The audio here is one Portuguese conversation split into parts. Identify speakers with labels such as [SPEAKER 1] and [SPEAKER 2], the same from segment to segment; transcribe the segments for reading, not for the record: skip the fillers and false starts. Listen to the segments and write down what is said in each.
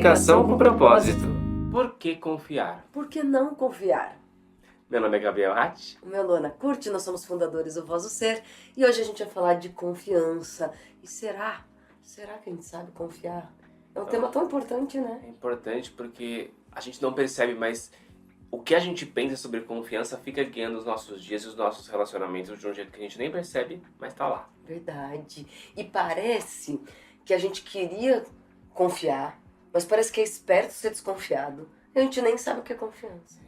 [SPEAKER 1] Comunicação com propósito. Por que confiar?
[SPEAKER 2] Por que não confiar?
[SPEAKER 1] Meu nome é Gabriel Hatt.
[SPEAKER 2] O meu é Luana Curti, nós somos fundadores do Voz do Ser e hoje a gente vai falar de confiança. E será? Será que a gente sabe confiar? É um tema tão importante, né?
[SPEAKER 1] É importante porque a gente não percebe, mas o que a gente pensa sobre confiança fica guiando os nossos dias e os nossos relacionamentos de um jeito que a gente nem percebe, mas tá lá.
[SPEAKER 2] Verdade. E parece que a gente queria confiar, mas parece que é esperto ser desconfiado. A gente nem sabe o que é confiança.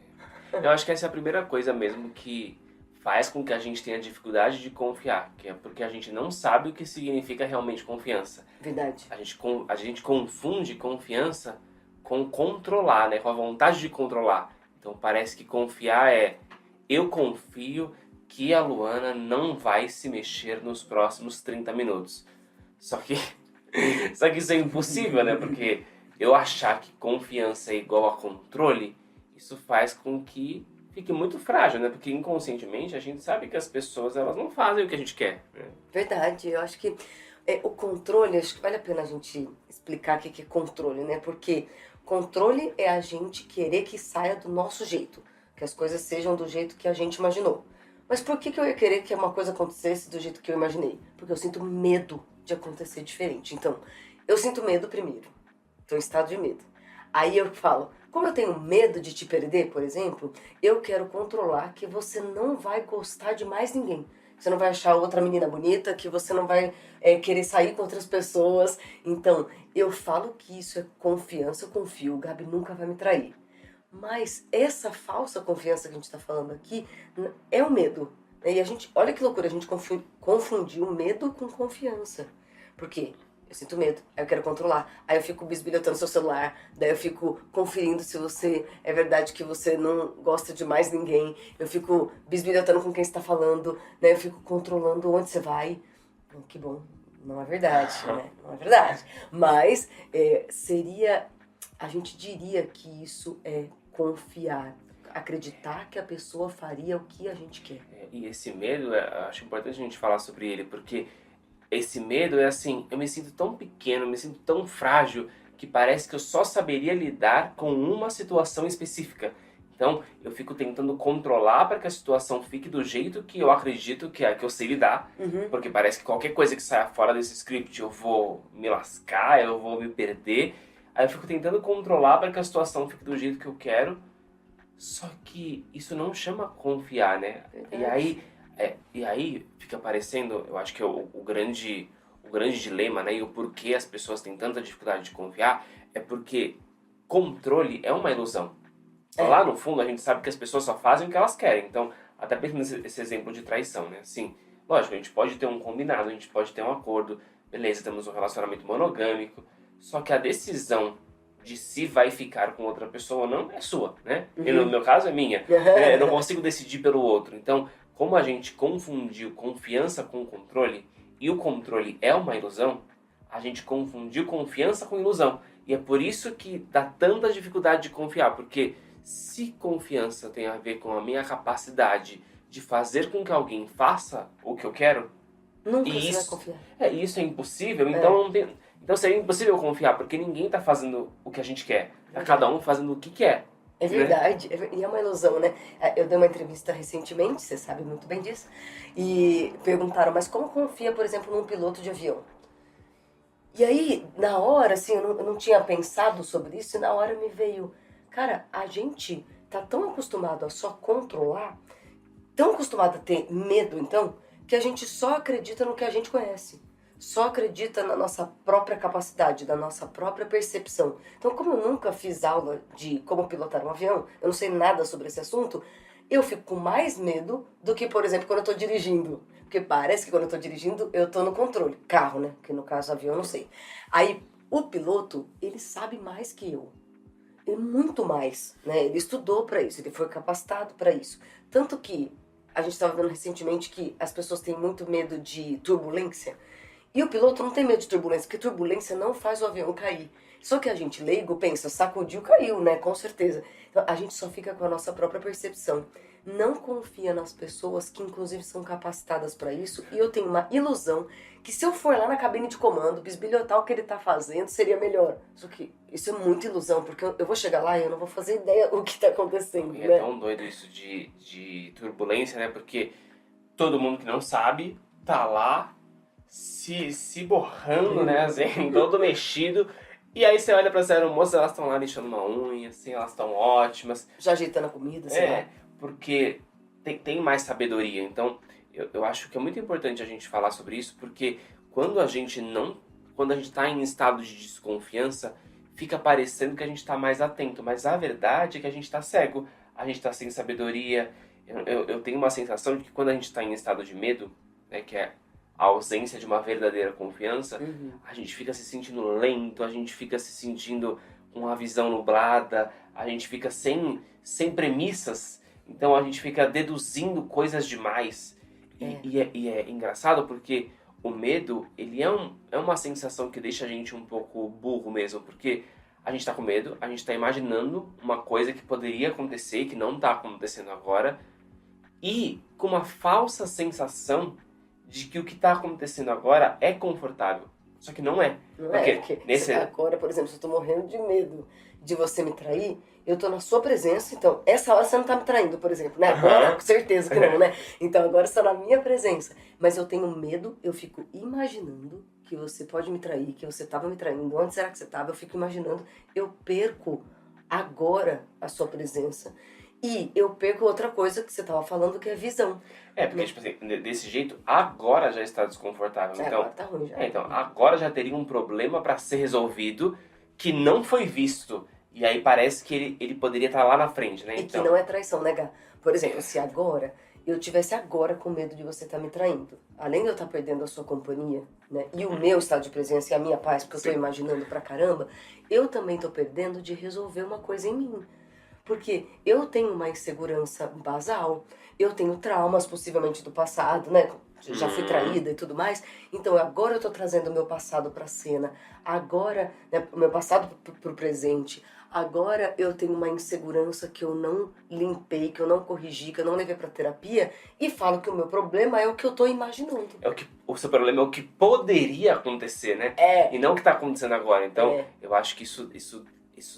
[SPEAKER 1] Eu acho que essa é a primeira coisa mesmo que faz com que a gente tenha dificuldade de confiar, que é porque a gente não sabe o que significa realmente confiança.
[SPEAKER 2] Verdade.
[SPEAKER 1] A gente confunde confiança com controlar, né? Com a vontade de controlar. Então parece que confiar é: eu confio que a Luana não vai se mexer nos próximos 30 minutos. Só que isso é impossível, né? Porque eu achar que confiança é igual a controle, isso faz com que fique muito frágil, né? Porque inconscientemente a gente sabe que as pessoas elas não fazem o que a gente quer, né?
[SPEAKER 2] Verdade. Eu acho que o controle, acho que vale a pena a gente explicar o que é controle, né? Porque controle é a gente querer que saia do nosso jeito, que as coisas sejam do jeito que a gente imaginou. Mas por que eu ia querer que uma coisa acontecesse do jeito que eu imaginei? Porque eu sinto medo de acontecer diferente. Então, eu sinto medo primeiro. Estou em estado de medo. Aí eu falo, como eu tenho medo de te perder, por exemplo, eu quero controlar que você não vai gostar de mais ninguém. Você não vai achar outra menina bonita, que você não vai querer sair com outras pessoas. Então, eu falo que isso é confiança, eu confio, o Gabi nunca vai me trair. Mas essa falsa confiança que a gente está falando aqui é o medo. E a gente, olha que loucura, a gente confundiu medo com confiança. Por quê? Eu sinto medo, aí eu quero controlar, aí eu fico bisbilhotando seu celular, daí eu fico conferindo se você é verdade que você não gosta de mais ninguém, eu fico bisbilhotando com quem você está falando, daí eu fico controlando onde você vai. Que bom, não é verdade, né? Não é verdade. Mas a gente diria que isso é confiar, acreditar que a pessoa faria o que a gente quer.
[SPEAKER 1] E esse medo, acho importante a gente falar sobre ele, porque esse medo é assim, eu me sinto tão pequeno, eu me sinto tão frágil, que parece que eu só saberia lidar com uma situação específica. Então, eu fico tentando controlar para que a situação fique do jeito que eu acredito que eu sei lidar, porque parece que qualquer coisa que saia fora desse script eu vou me lascar, eu vou me perder. Aí eu fico tentando controlar para que a situação fique do jeito que eu quero, só que isso não chama confiar, né? E aí fica parecendo, eu acho que é o grande dilema, né? E o porquê as pessoas têm tanta dificuldade de confiar é porque controle é uma ilusão. Lá no fundo a gente sabe que as pessoas só fazem o que elas querem. Então, até pensando nesse exemplo de traição, né? Assim, lógico, a gente pode ter um combinado, a gente pode ter um acordo, beleza, temos um relacionamento monogâmico, só que a decisão de se vai ficar com outra pessoa ou não é sua, né? E no meu caso é minha. Eu não consigo decidir pelo outro. Então, como a gente confundiu confiança com controle, e o controle é uma ilusão, a gente confundiu confiança com ilusão. E é por isso que dá tanta dificuldade de confiar, porque se confiança tem a ver com a minha capacidade de fazer com que alguém faça o que eu quero,
[SPEAKER 2] Nunca você vai confiar.
[SPEAKER 1] Isso é impossível, então então seria impossível confiar, porque ninguém tá fazendo o que a gente quer. Tá cada um fazendo o que quer.
[SPEAKER 2] É verdade, e é uma ilusão, né? Eu dei uma entrevista recentemente, você sabe muito bem disso, e perguntaram, mas como confia, por exemplo, num piloto de avião? E aí, na hora, assim, eu não tinha pensado sobre isso, e na hora me veio, cara, a gente tá tão acostumado a só controlar, tão acostumado a ter medo, então, que a gente só acredita no que a gente conhece. Só acredita na nossa própria capacidade, na nossa própria percepção. Então, como eu nunca fiz aula de como pilotar um avião, eu não sei nada sobre esse assunto, eu fico com mais medo do que, por exemplo, quando eu estou dirigindo. Porque parece que quando eu estou dirigindo, eu estou no controle. Carro, né? Porque no caso avião eu não sei. Aí, o piloto, ele sabe mais que eu. Ele muito mais, né? Ele estudou para isso, ele foi capacitado para isso. Tanto que a gente estava vendo recentemente que as pessoas têm muito medo de turbulência. E o piloto não tem medo de turbulência, porque turbulência não faz o avião cair. Só que a gente leigo pensa, sacudiu, caiu, né? Com certeza. Então, a gente só fica com a nossa própria percepção. Não confia nas pessoas que, inclusive, são capacitadas para isso. E eu tenho uma ilusão que se eu for lá na cabine de comando, bisbilhotar o que ele tá fazendo, seria melhor. Só que isso é muita ilusão, porque eu vou chegar lá e eu não vou fazer ideia do que tá acontecendo,
[SPEAKER 1] E
[SPEAKER 2] né?
[SPEAKER 1] é tão doido isso de turbulência, né? Porque todo mundo que não sabe tá lá se borrando, né? Assim, todo mexido. E aí você olha para as aeromoças, elas estão lá lixando uma unha, assim, elas estão ótimas.
[SPEAKER 2] Já ajeitando a comida, sei lá.
[SPEAKER 1] Porque tem mais sabedoria. Então, eu acho que é muito importante a gente falar sobre isso, porque quando a gente está em estado de desconfiança, fica parecendo que a gente está mais atento, mas a verdade é que a gente está cego, a gente está sem sabedoria. Eu tenho uma sensação de que quando a gente está em estado de medo, né, que é a ausência de uma verdadeira confiança, a gente fica se sentindo lento, a gente fica se sentindo com uma visão nublada, a gente fica sem premissas, então a gente fica deduzindo coisas demais. E é engraçado porque o medo, ele é uma sensação que deixa a gente um pouco burro mesmo, porque a gente tá com medo, a gente tá imaginando uma coisa que poderia acontecer, que não tá acontecendo agora, e com uma falsa sensação de que o que está acontecendo agora é confortável. Só que não é.
[SPEAKER 2] Não
[SPEAKER 1] Porque nesse...
[SPEAKER 2] agora, por exemplo, se eu tô morrendo de medo de você me trair, eu tô na sua presença, então essa hora você não tá me traindo, por exemplo, né? Agora, com certeza que não, né? Então agora você tá na minha presença. Mas eu tenho medo, eu fico imaginando que você pode me trair, que você tava me traindo, onde será que você tava? Eu fico imaginando, eu perco agora a sua presença. E eu perco outra coisa que você tava falando, que é visão.
[SPEAKER 1] Porque, tipo assim, desse jeito, agora já está desconfortável. Então,
[SPEAKER 2] agora tá ruim já.
[SPEAKER 1] Então, agora já teria um problema para ser resolvido que não foi visto. E aí parece que ele poderia estar lá na frente, né?
[SPEAKER 2] E que não é traição, né, Gá? Por exemplo, se agora eu tivesse agora com medo de você estar me traindo, além de eu estar perdendo a sua companhia, né, e o meu estado de presença e a minha paz, porque eu tô imaginando pra caramba, eu também tô perdendo de resolver uma coisa em mim. Porque eu tenho uma insegurança basal, eu tenho traumas possivelmente do passado, né? Já fui traída e tudo mais. Então agora eu tô trazendo o meu passado pra cena. Agora, né, o meu passado pro presente. Agora eu tenho uma insegurança que eu não limpei, que eu não corrigi, que eu não levei pra terapia. E falo que o meu problema é o que eu tô imaginando.
[SPEAKER 1] O seu problema é o que poderia acontecer, né? E não o que tá acontecendo agora. Então, eu acho que isso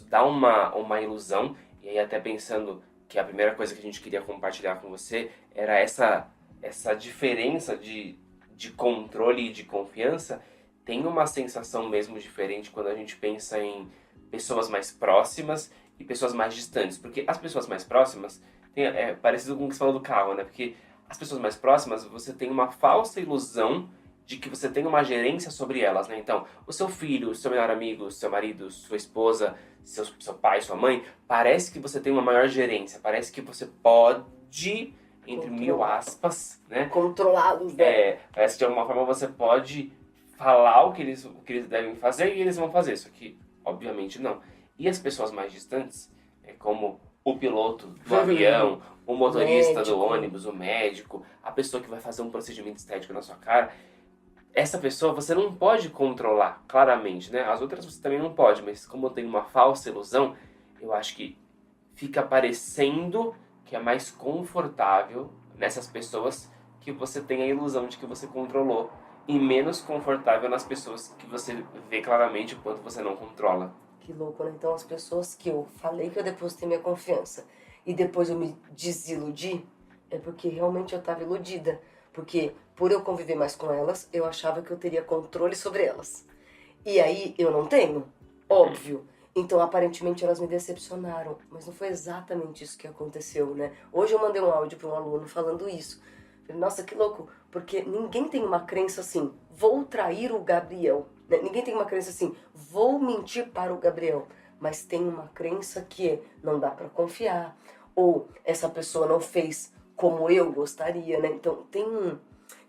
[SPEAKER 1] dá uma ilusão. E aí até pensando que a primeira coisa que a gente queria compartilhar com você era essa diferença de controle e de confiança. Tem uma sensação mesmo diferente quando a gente pensa em pessoas mais próximas e pessoas mais distantes. Porque as pessoas mais próximas, é parecido com o que você falou do carro, né? Porque as pessoas mais próximas, você tem uma falsa ilusão de que você tem uma gerência sobre elas, né? Então, o seu filho, o seu melhor amigo, o seu marido, sua esposa, seu pai, sua mãe, parece que você tem uma maior gerência, parece que você pode, entre mil aspas, né?
[SPEAKER 2] Controlados, né?
[SPEAKER 1] Parece que de alguma forma você pode falar o que eles devem fazer e eles vão fazer, só que, obviamente, não. E as pessoas mais distantes, como o piloto do avião, o motorista do ônibus, o médico, a pessoa que vai fazer um procedimento estético na sua cara, essa pessoa você não pode controlar, claramente, né? As outras você também não pode, mas como tem uma falsa ilusão, eu acho que fica parecendo que é mais confortável nessas pessoas que você tem a ilusão de que você controlou e menos confortável nas pessoas que você vê claramente o quanto você não controla.
[SPEAKER 2] Que louco, né? Então as pessoas que eu falei que eu depositei minha confiança e depois eu me desiludi, é porque realmente eu estava iludida. Porque por eu conviver mais com elas, eu achava que eu teria controle sobre elas. E aí eu não tenho, óbvio. Então aparentemente elas me decepcionaram, mas não foi exatamente isso que aconteceu, né? Hoje eu mandei um áudio para um aluno falando isso. Falei, nossa, que louco, porque ninguém tem uma crença assim, vou trair o Gabriel. Né? Ninguém tem uma crença assim, vou mentir para o Gabriel. Mas tem uma crença que não dá para confiar, ou essa pessoa não fez como eu gostaria, né? Então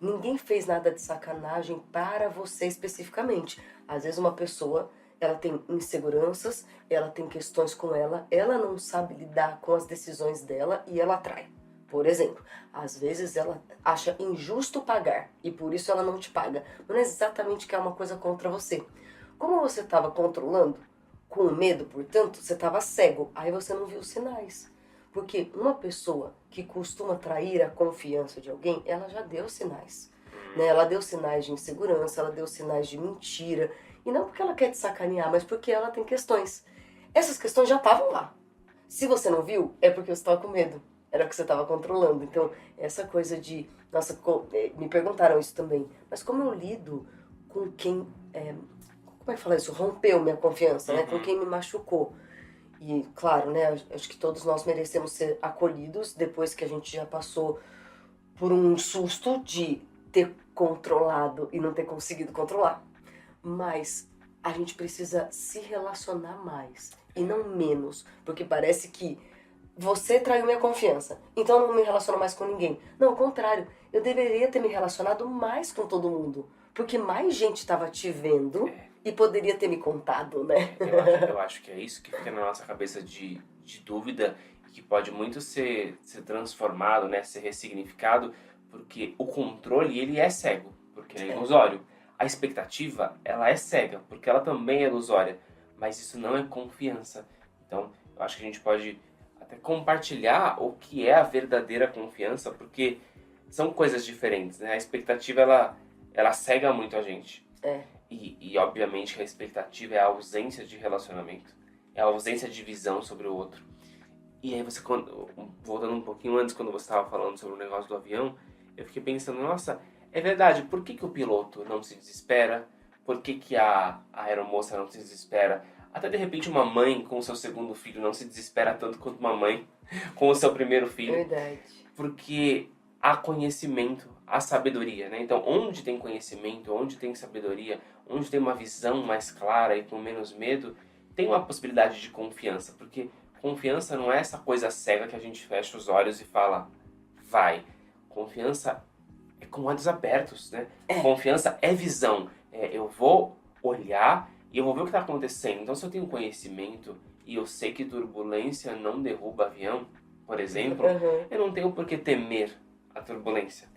[SPEAKER 2] ninguém fez nada de sacanagem para você especificamente. Às vezes uma pessoa, ela tem inseguranças, ela tem questões com ela não sabe lidar com as decisões dela e ela trai. Por exemplo, às vezes ela acha injusto pagar e por isso ela não te paga. Não é exatamente que é uma coisa contra você. Como você estava controlando com medo, portanto, você estava cego. Aí você não viu os sinais. Porque uma pessoa que costuma trair a confiança de alguém, ela já deu sinais. Né? Ela deu sinais de insegurança, ela deu sinais de mentira. E não porque ela quer te sacanear, mas porque ela tem questões. Essas questões já estavam lá. Se você não viu, é porque você estava com medo. Era o que você estava controlando. Então, essa coisa de... Nossa, me perguntaram isso também. Mas como eu lido com quem... como é que fala isso? Rompeu minha confiança, né? Com quem me machucou. E, claro, né? Acho que todos nós merecemos ser acolhidos depois que a gente já passou por um susto de ter controlado e não ter conseguido controlar. Mas a gente precisa se relacionar mais e não menos, porque parece que você traiu minha confiança, então eu não me relaciono mais com ninguém. Não, ao contrário, eu deveria ter me relacionado mais com todo mundo, porque mais gente estava te vendo e poderia ter me contado, né?
[SPEAKER 1] Eu acho que é isso que fica na nossa cabeça de dúvida e que pode muito ser transformado, né, ser ressignificado, porque o controle, ele é cego, porque ele é ilusório. A expectativa, ela é cega, porque ela também é ilusória, mas isso não é confiança. Então, eu acho que a gente pode até compartilhar o que é a verdadeira confiança, porque são coisas diferentes, né? A expectativa, ela cega muito a gente. E obviamente que a expectativa é a ausência de relacionamento, é a ausência de visão sobre o outro. E aí você, voltando um pouquinho antes, quando você estava falando sobre o negócio do avião, eu fiquei pensando, nossa, é verdade, por que o piloto não se desespera? Por que a aeromoça não se desespera? Até de repente uma mãe com o seu segundo filho não se desespera tanto quanto uma mãe com o seu primeiro filho.
[SPEAKER 2] Verdade.
[SPEAKER 1] Porque há conhecimento, há sabedoria, né? Então, onde tem conhecimento, onde tem sabedoria, onde tem uma visão mais clara e com menos medo, tem uma possibilidade de confiança. Porque confiança não é essa coisa cega que a gente fecha os olhos e fala, vai. Confiança é com olhos abertos, né? Confiança é visão. Eu vou olhar e eu vou ver o que está acontecendo. Então, se eu tenho conhecimento e eu sei que turbulência não derruba avião, por exemplo, eu não tenho por que temer a turbulência.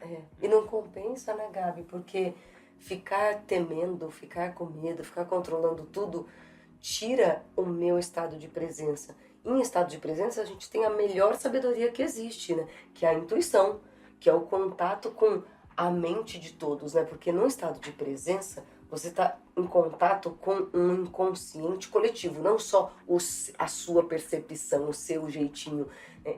[SPEAKER 2] E não compensa, né, Gabi? Porque ficar temendo, ficar com medo, ficar controlando tudo, tira o meu estado de presença. Em estado de presença, a gente tem a melhor sabedoria que existe, né? Que é a intuição, que é o contato com a mente de todos, né? Porque no estado de presença, você está em contato com um inconsciente coletivo, não só a sua percepção, o seu jeitinho.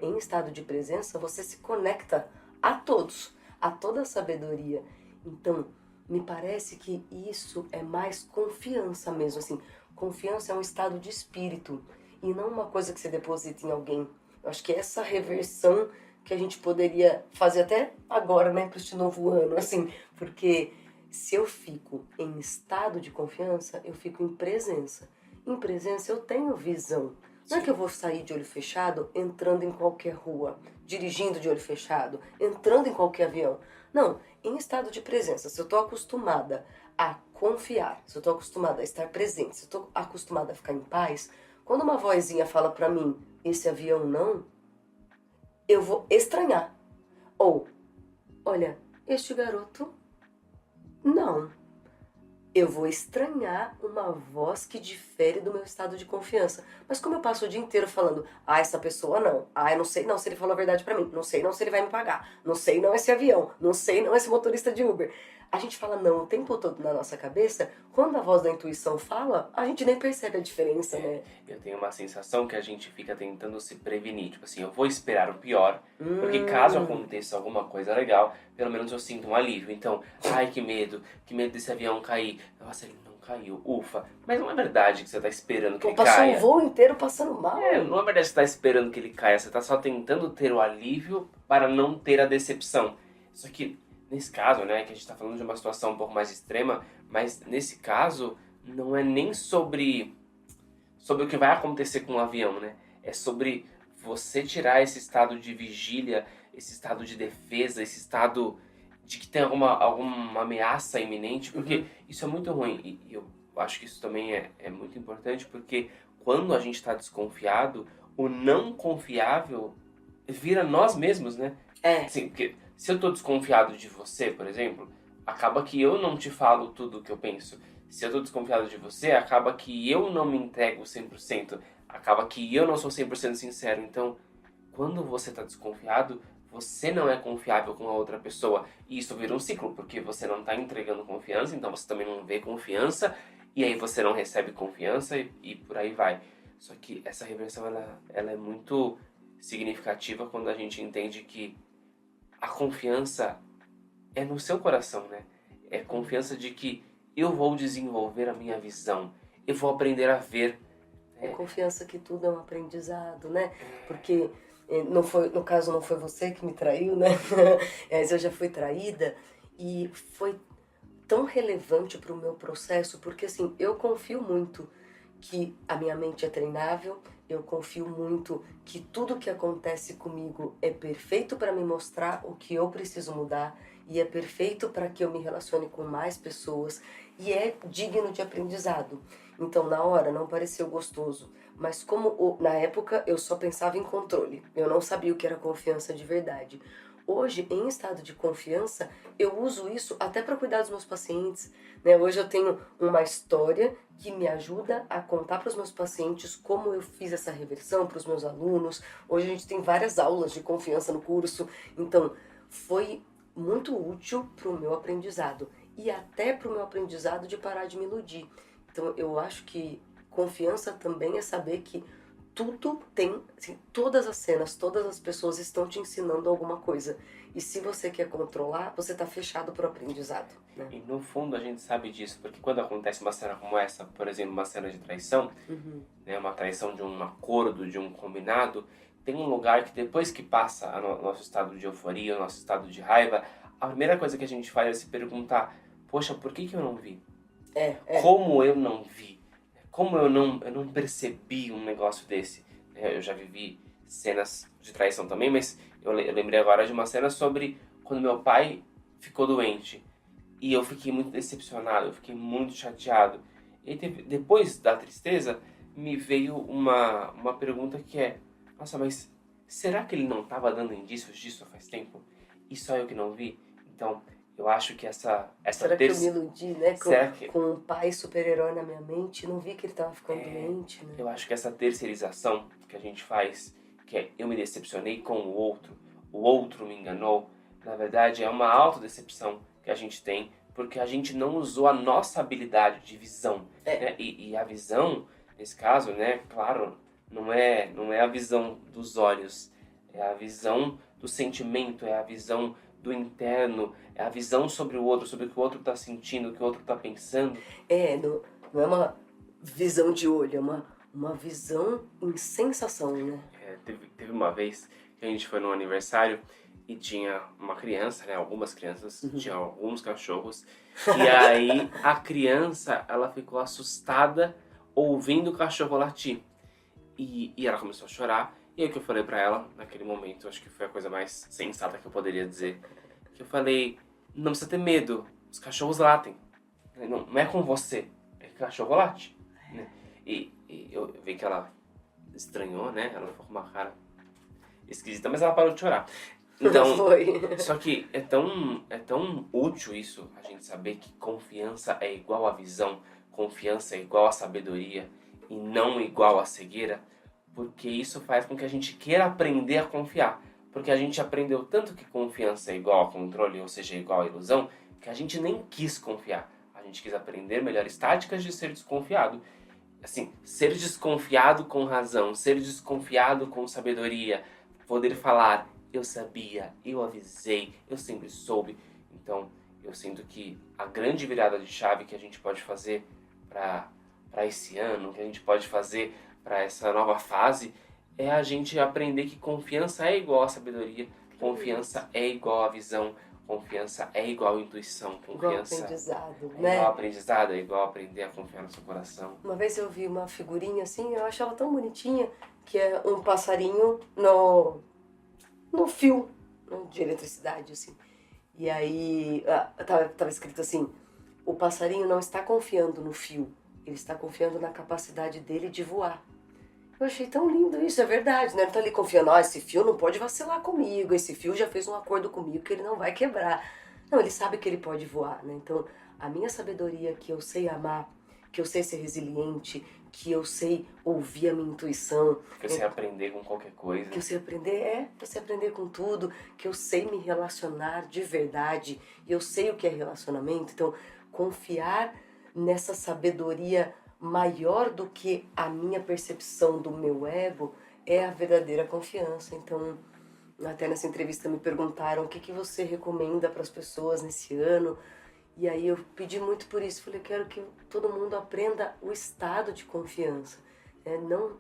[SPEAKER 2] Em estado de presença, você se conecta a todos, a toda a sabedoria. Então, me parece que isso é mais confiança mesmo, assim. Confiança é um estado de espírito e não uma coisa que você deposita em alguém. Eu acho que essa reversão que a gente poderia fazer até agora, né, para este novo ano, assim, porque se eu fico em estado de confiança, eu fico em presença. Em presença eu tenho visão. Não é que eu vou sair de olho fechado entrando em qualquer rua, dirigindo de olho fechado, entrando em qualquer avião. Não, em estado de presença, se eu estou acostumada a confiar, se eu estou acostumada a estar presente, se eu estou acostumada a ficar em paz, quando uma vozinha fala pra mim, esse avião não, eu vou estranhar. Ou, olha, este garoto, não. Eu vou estranhar uma voz que difere do meu estado de confiança. Mas como eu passo o dia inteiro falando, essa pessoa não, eu não sei não se ele falou a verdade pra mim, não sei não se ele vai me pagar, não sei não esse avião, não sei não esse motorista de Uber. A gente fala não o tempo todo na nossa cabeça, quando a voz da intuição fala, a gente nem percebe a diferença, né?
[SPEAKER 1] Eu tenho uma sensação que a gente fica tentando se prevenir, tipo assim, eu vou esperar o pior, porque caso aconteça alguma coisa legal, pelo menos eu sinto um alívio. Então, ai que medo desse avião cair. Nossa, ele não caiu, ufa. Mas não é verdade que você tá esperando que ele
[SPEAKER 2] Passou
[SPEAKER 1] caia.
[SPEAKER 2] o voo inteiro passando mal.
[SPEAKER 1] Não é verdade que você tá esperando que ele caia, você tá só tentando ter o alívio para não ter a decepção. Só que, nesse caso, né, que a gente tá falando de uma situação um pouco mais extrema, mas nesse caso, não é nem sobre o que vai acontecer com o avião, né? É sobre você tirar esse estado de vigília, esse estado de defesa, esse estado de que tem alguma ameaça iminente, porque isso é muito ruim. E eu acho que isso também é muito importante, porque quando a gente está desconfiado, o não confiável vira nós mesmos, né? Assim, porque se eu tô desconfiado de você, por exemplo, acaba que eu não te falo tudo o que eu penso. Se eu tô desconfiado de você, acaba que eu não me entrego 100%, acaba que eu não sou 100% sincero. Então, quando você tá desconfiado, você não é confiável com a outra pessoa. E isso vira um ciclo, porque você não tá entregando confiança, então você também não vê confiança, e aí você não recebe confiança e por aí vai. Só que essa reversão, ela é muito significativa quando a gente entende que a confiança é no seu coração, né? É confiança de que eu vou desenvolver a minha visão, eu vou aprender a ver.
[SPEAKER 2] É
[SPEAKER 1] Né?
[SPEAKER 2] confiança que tudo é um aprendizado, né? Porque não foi, no caso não foi você que me traiu, né? Mas eu já fui traída e foi tão relevante para o meu processo, porque assim, eu confio muito que a minha mente é treinável, eu confio muito que tudo que acontece comigo é perfeito para me mostrar o que eu preciso mudar e é perfeito para que eu me relacione com mais pessoas e é digno de aprendizado. Então, na hora não pareceu gostoso, mas na época eu só pensava em controle, eu não sabia o que era confiança de verdade. Hoje, em estado de confiança, eu uso isso até para cuidar dos meus pacientes, né? Hoje eu tenho uma história que me ajuda a contar para os meus pacientes como eu fiz essa reversão para os meus alunos. Hoje a gente tem várias aulas de confiança no curso, então foi muito útil para o meu aprendizado e até para o meu aprendizado de parar de me iludir. Então eu acho que confiança também é saber que tudo tem, assim, todas as cenas, todas as pessoas estão te ensinando alguma coisa. E se você quer controlar, você tá fechado pro aprendizado, né?
[SPEAKER 1] E no fundo a gente sabe disso, porque quando acontece uma cena como essa, por exemplo, uma cena de traição,
[SPEAKER 2] Uhum.
[SPEAKER 1] né, uma traição de um acordo, de um combinado, tem um lugar que depois que passa o nosso estado de euforia, o nosso estado de raiva, a primeira coisa que a gente faz é se perguntar, poxa, por que eu não vi?
[SPEAKER 2] É.
[SPEAKER 1] Como eu não vi? Como eu não percebi um negócio desse? Eu já vivi cenas de traição também, mas eu lembrei agora de uma cena sobre quando meu pai ficou doente. E eu fiquei muito decepcionado, eu fiquei muito chateado. E depois da tristeza, me veio uma pergunta que é: nossa, mas será que ele não estava dando indícios disso faz tempo? E só eu que não vi? Então, eu acho que essa
[SPEAKER 2] Será que eu me iludi, né?
[SPEAKER 1] será que
[SPEAKER 2] Com um pai super-herói na minha mente, não vi que ele tava ficando doente, né?
[SPEAKER 1] eu acho que essa terceirização que a gente faz, que é eu me decepcionei com o outro me enganou, na verdade é uma autodecepção que a gente tem, porque a gente não usou a nossa habilidade de visão. Né? E a visão, nesse caso, né, claro, não é a visão dos olhos, é a visão do sentimento, é a visão do interno, é a visão sobre o outro, sobre o que o outro está sentindo, o que o outro está pensando.
[SPEAKER 2] Não é uma visão de olho, é uma visão em sensação, né?
[SPEAKER 1] Teve uma vez que a gente foi num aniversário e tinha uma criança, né? Algumas crianças, tinha alguns cachorros. E aí a criança, ela ficou assustada ouvindo o cachorro latir. E ela começou a chorar. E aí o que eu falei pra ela, naquele momento, acho que foi a coisa mais sensata que eu poderia dizer. Que eu falei, não precisa ter medo, os cachorros latem. Não é com você, é que o cachorro late. Né? E eu vi que ela estranhou, né? Ela ficou com uma cara esquisita, mas ela parou de chorar. Então,
[SPEAKER 2] Foi.
[SPEAKER 1] só que é tão útil isso, a gente saber que confiança é igual a visão, confiança é igual a sabedoria e não igual a cegueira, porque isso faz com que a gente queira aprender a confiar. Porque a gente aprendeu tanto que confiança é igual a controle, ou seja, é igual a ilusão, que a gente nem quis confiar. A gente quis aprender melhores táticas de ser desconfiado. Assim, ser desconfiado com razão, ser desconfiado com sabedoria, poder falar, eu sabia, eu avisei, eu sempre soube. Então, eu sinto que a grande virada de chave que a gente pode fazer para esse ano, que a gente pode fazer para essa nova fase, é a gente aprender que confiança é igual a sabedoria, confiança é igual a visão, confiança é igual a intuição,
[SPEAKER 2] Igual
[SPEAKER 1] confiança
[SPEAKER 2] aprendizado,
[SPEAKER 1] é
[SPEAKER 2] né?
[SPEAKER 1] igual aprendizado, é igual aprender a confiar no seu coração.
[SPEAKER 2] Uma vez eu vi uma figurinha assim, eu acho ela tão bonitinha, que é um passarinho no fio, né, de eletricidade, assim. E aí tava escrito assim, o passarinho não está confiando no fio, ele está confiando na capacidade dele de voar. Eu achei tão lindo isso, é verdade, né? Ele tá ali confiando, esse fio não pode vacilar comigo, esse fio já fez um acordo comigo que ele não vai quebrar. Não, ele sabe que ele pode voar, né? Então, a minha sabedoria, que eu sei amar, que eu sei ser resiliente, que eu sei ouvir a minha intuição,
[SPEAKER 1] Que eu sei aprender com qualquer coisa.
[SPEAKER 2] que eu sei aprender, que eu sei aprender com tudo, que eu sei me relacionar de verdade, e eu sei o que é relacionamento. Então, confiar nessa sabedoria maior do que a minha percepção do meu ego é a verdadeira confiança. Então, até nessa entrevista me perguntaram o que você recomenda para as pessoas nesse ano. E aí eu pedi muito por isso, falei, quero que todo mundo aprenda o estado de confiança, não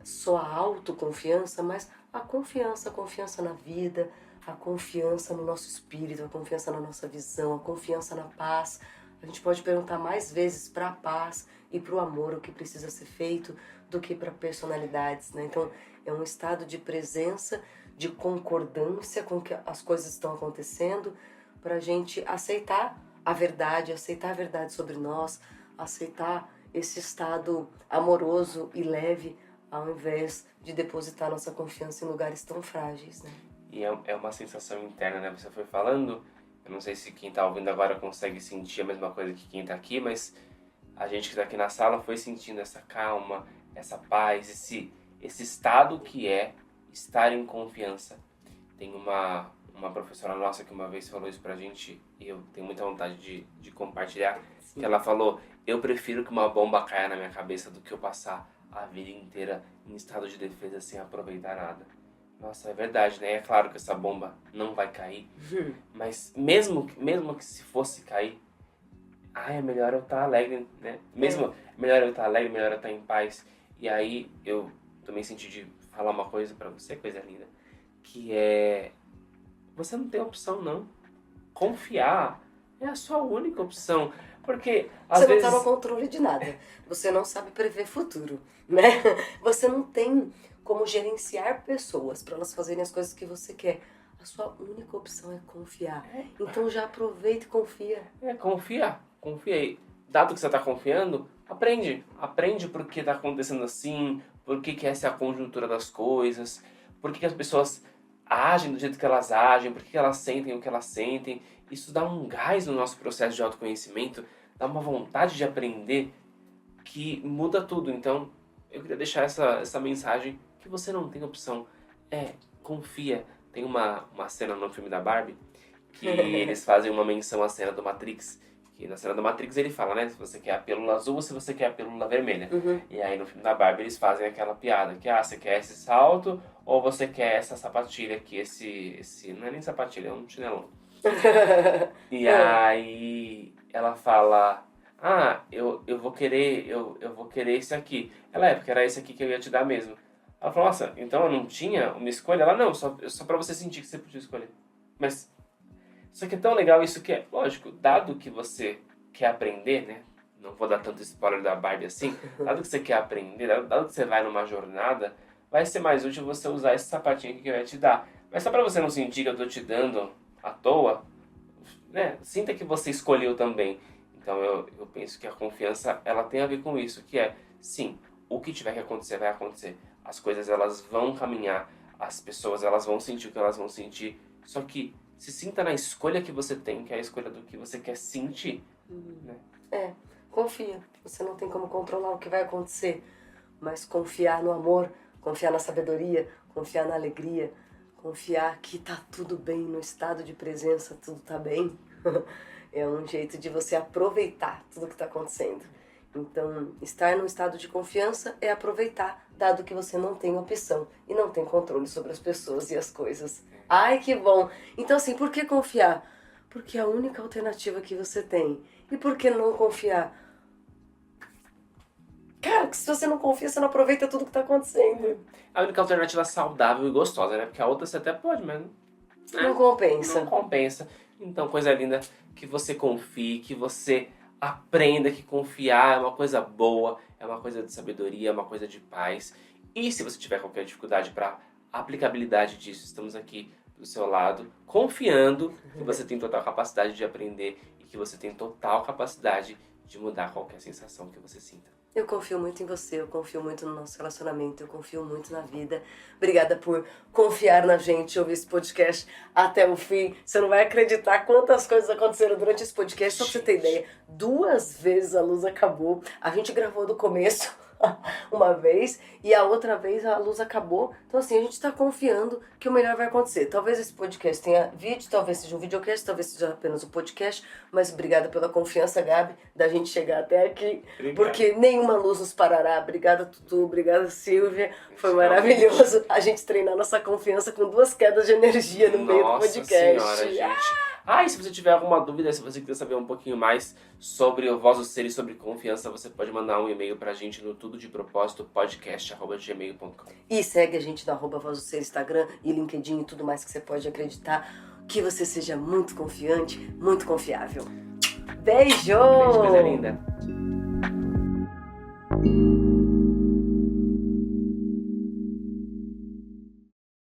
[SPEAKER 2] só a autoconfiança, mas a confiança na vida, a confiança no nosso espírito, a confiança na nossa visão, a confiança na paz. A gente pode perguntar mais vezes para a paz e para o amor o que precisa ser feito do que para personalidades, né? Então é um estado de presença, de concordância com que as coisas estão acontecendo, para a gente aceitar a verdade sobre nós, aceitar esse estado amoroso e leve, ao invés de depositar nossa confiança em lugares tão frágeis, né?
[SPEAKER 1] E é uma sensação interna, né? Você foi falando, eu não sei se quem tá ouvindo agora consegue sentir a mesma coisa que quem tá aqui, mas a gente que tá aqui na sala foi sentindo essa calma, essa paz, esse estado que é estar em confiança. Tem uma professora nossa que uma vez falou isso pra gente, e eu tenho muita vontade de compartilhar,
[SPEAKER 2] Sim.
[SPEAKER 1] que ela falou, eu prefiro que uma bomba caia na minha cabeça do que eu passar a vida inteira em estado de defesa sem aproveitar nada. Nossa, é verdade, né? É claro que essa bomba não vai cair, mas mesmo que se fosse cair, é melhor eu estar alegre, né? Mesmo melhor eu estar alegre, melhor eu estar em paz. E aí eu também senti de falar uma coisa pra você, coisa linda, que é, você não tem opção não. Confiar é a sua única opção. Porque às
[SPEAKER 2] Você não
[SPEAKER 1] vezes...
[SPEAKER 2] está no controle de nada. Você não sabe prever futuro, né? Você não tem como gerenciar pessoas para elas fazerem as coisas que você quer. A sua única opção é confiar. Então já aproveita e confia.
[SPEAKER 1] Confia aí. Dado que você está confiando, aprende. Aprende por que está acontecendo assim, por que essa é a conjuntura das coisas, por que as pessoas agem do jeito que elas agem, por que elas sentem o que elas sentem. Isso dá um gás no nosso processo de autoconhecimento, dá uma vontade de aprender que muda tudo. Então, eu queria deixar essa mensagem que você não tem opção. Confia. Tem uma cena no filme da Barbie que eles fazem uma menção à cena do Matrix. Que na cena do Matrix ele fala, né? Se você quer a pílula azul ou se você quer a pílula vermelha. E aí no filme da Barbie eles fazem aquela piada. Que, você quer esse salto ou você quer essa sapatilha aqui? Esse não é nem sapatilha, é um chinelão. E aí ela fala... eu vou querer esse aqui. Ela, porque era esse aqui que eu ia te dar mesmo. Ela falou, nossa, então eu não tinha uma escolha? Ela, não, só pra você sentir que você podia escolher. Mas, só que é tão legal isso que lógico, dado que você quer aprender, né? Não vou dar tanto spoiler da Barbie assim. Dado que você quer aprender, dado que você vai numa jornada, vai ser mais útil você usar esse sapatinho aqui que eu ia te dar. Mas só pra você não sentir que eu tô te dando à toa, né? Sinta que você escolheu também. Então eu penso que a confiança, ela tem a ver com isso, que sim, o que tiver que acontecer, vai acontecer. As coisas, elas vão caminhar, as pessoas, elas vão sentir o que elas vão sentir. Só que se sinta na escolha que você tem, que é a escolha do que você quer sentir. Né?
[SPEAKER 2] Confia. Você não tem como controlar o que vai acontecer, mas confiar no amor, confiar na sabedoria, confiar na alegria, confiar que tá tudo bem, no estado de presença tudo tá bem. É um jeito de você aproveitar tudo que está acontecendo. Então, estar num estado de confiança é aproveitar, dado que você não tem opção e não tem controle sobre as pessoas e as coisas. Ai, que bom! Então, assim, por que confiar? Porque é a única alternativa que você tem. E por que não confiar? Cara, que se você não confia, você não aproveita tudo que está acontecendo.
[SPEAKER 1] A única alternativa saudável e gostosa, né? Porque a outra você até pode, mas
[SPEAKER 2] não compensa.
[SPEAKER 1] Não compensa. Então, coisa linda, que você confie, que você aprenda que confiar é uma coisa boa, é uma coisa de sabedoria, é uma coisa de paz. E se você tiver qualquer dificuldade para aplicabilidade disso, estamos aqui do seu lado, confiando que você tem total capacidade de aprender e que você tem total capacidade de mudar qualquer sensação que você sinta.
[SPEAKER 2] Eu confio muito em você, eu confio muito no nosso relacionamento, eu confio muito na vida. Obrigada por confiar na gente, ouvir esse podcast até o fim. Você não vai acreditar quantas coisas aconteceram durante esse podcast, só pra você ter ideia. 2 vezes a luz acabou. A gente gravou do começo uma vez e a outra vez a luz acabou. Então assim, a gente tá confiando que o melhor vai acontecer. Talvez esse podcast tenha vídeo, talvez seja um videocast, talvez seja apenas um podcast, mas obrigada pela confiança, Gabi, da gente chegar até aqui.
[SPEAKER 1] Obrigado.
[SPEAKER 2] Porque nenhuma luz nos parará. Obrigada, Tutu, obrigada, Silvia. Foi maravilhoso a gente treinar nossa confiança com 2 quedas de energia no meio do podcast.
[SPEAKER 1] Nossa senhora, gente. E se você tiver alguma dúvida, se você quiser saber um pouquinho mais sobre o Voz do Ser e sobre confiança, você pode mandar um e-mail pra gente no tudodepropósitopodcast@gmail.com.
[SPEAKER 2] E segue a gente no @Voz do Ser, Instagram e LinkedIn e tudo mais que você pode acreditar. Que você seja muito confiante, muito confiável. Beijo!
[SPEAKER 1] Beijo, coisa linda.